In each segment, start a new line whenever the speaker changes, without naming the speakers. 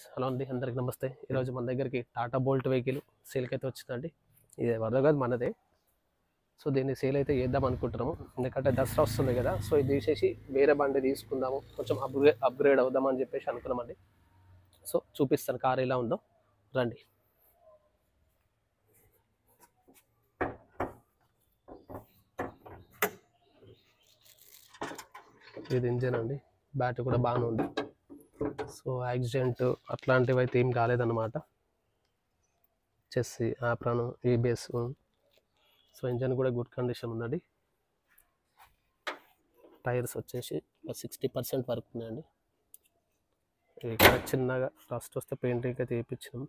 Hello అండి, అందరికి నమస్తే. ఈరోజు మన దగ్గరికి టాటా బోల్ట్ వెహికల్ సేల్కి అయితే వచ్చిందండి. ఇది వరద కాదు, మనదే. సో దీన్ని సేల్ అయితే చేద్దాం అనుకుంటున్నాము, ఎందుకంటే దసరా వస్తుంది కదా. సో ఇది తీసేసి వేరే బండి తీసుకుందాము, కొంచెం అప్గ్రేడ్ అవుదామని చెప్పేసి అనుకున్నామండి. సో చూపిస్తాను కార్ ఎలా ఉందో, రండి. ఇది ఇంజన్ అండి, బ్యాటరీ కూడా బాగానే ఉంది. సో యాక్సిడెంట్ అట్లాంటివి అయితే ఏం కాలేదన్నమాట. చెస్సీ, ఆప్రాన్, ఏబిఎస్. సో ఇంజన్ కూడా గుడ్ కండిషన్ ఉందండి. టైర్స్ వచ్చేసి 60% వరకు ఉన్నాయండి. ఇక్కడ చిన్నగా రస్ట్ వస్తే పెయింటింగ్ అయితే వేయించినాం,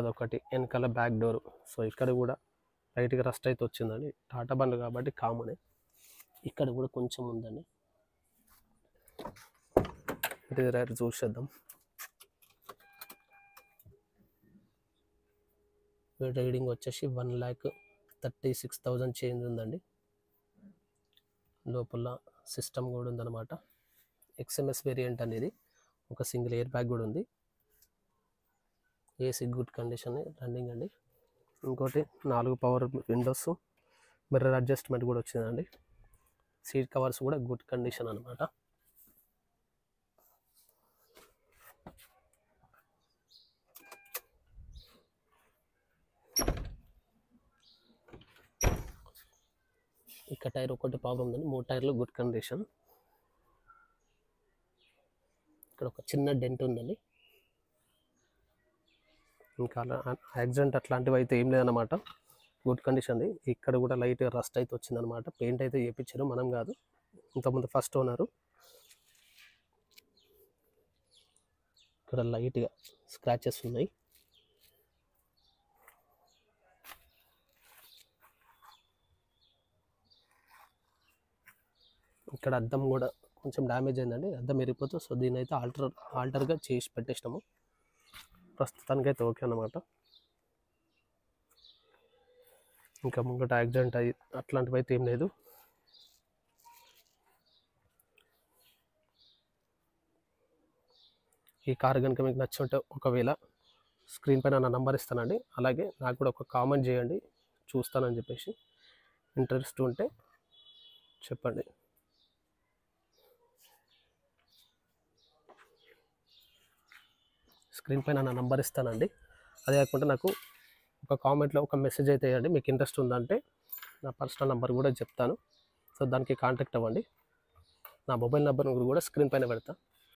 అదొకటి. వెనకాల బ్యాక్ డోర్, సో ఇక్కడ కూడా లైట్గా రస్ట్ అయితే వచ్చిందండి. టాటా బండ్లు కాబట్టి కామనే. ఇక్కడ కూడా కొంచెం ఉందండి. ఇంటీరియర్ చూసేద్దాం. రీడింగ్ వచ్చేసి 1,36,000 చేంజ్ ఉందండి. లోపల సిస్టమ్ కూడా ఉందన్నమాట. ఎక్స్ఎంఎస్ వేరియంట్ అనేది, ఒక సింగిల్ ఎయిర్ బ్యాగ్ కూడా ఉంది. ఏసీ గుడ్ కండిషన్ రన్నింగ్ అండి. ఇంకోటి 4 పవర్ విండోస్, మిర్రర్ అడ్జస్ట్మెంట్ కూడా వచ్చిందండి. సీట్ కవర్స్ కూడా గుడ్ కండిషన్ అనమాట. ఇక్కడ టైర్ ఒకటి ప్రాబ్లం ఉందండి, 3 టైర్లు గుడ్ కండిషన్. ఇక్కడ ఒక చిన్న డెంట్ ఉందండి. ఇంకా యాక్సిడెంట్ అట్లాంటివి అయితే ఏం లేదన్నమాట, గుడ్ కండిషన్ అండి. ఇక్కడ కూడా లైట్ రస్ట్ అయితే వచ్చిందనమాట. పెయింట్ అయితే చేయించారు, మనం కాదు, ఇంతకుముందు ఫస్ట్ ఓనరు. ఇక్కడ లైట్గా స్క్రాచెస్ ఉన్నాయి. ఇక్కడ అద్దం కూడా కొంచెం డ్యామేజ్ అయిందండి, అద్దం విరిగిపోతే. సో దీని అయితే ఆల్టర్గా చేసి పెట్టేసినాము. ప్రస్తుతానికి అయితే ఓకే అన్నమాట. ఇంకా ముంగట యాక్సిడెంట్ అయ్యి అట్లాంటివి అయితే ఏం లేదు. ఈ కార్ కనుక మీకు నచ్చుంటే ఒకవేళ స్క్రీన్ పైన నా నంబర్ ఇస్తానండి. అలాగే నాకు కూడా ఒక కామెంట్ చేయండి, చూస్తానని చెప్పేసి. ఇంట్రెస్ట్ ఉంటే చెప్పండి. స్క్రీన్ పైన నా నంబర్ ఇస్తానండి. అదే కాకుండా నాకు ఒక కామెంట్లో ఒక మెసేజ్ అయితే వేయండి, మీకు ఇంట్రెస్ట్ ఉందంటే. నా పర్సనల్ నెంబర్ కూడా చెప్తాను, సో దానికి కాంటాక్ట్ అవ్వండి. నా మొబైల్ నెంబర్ కూడా స్క్రీన్ పైన పెడతా.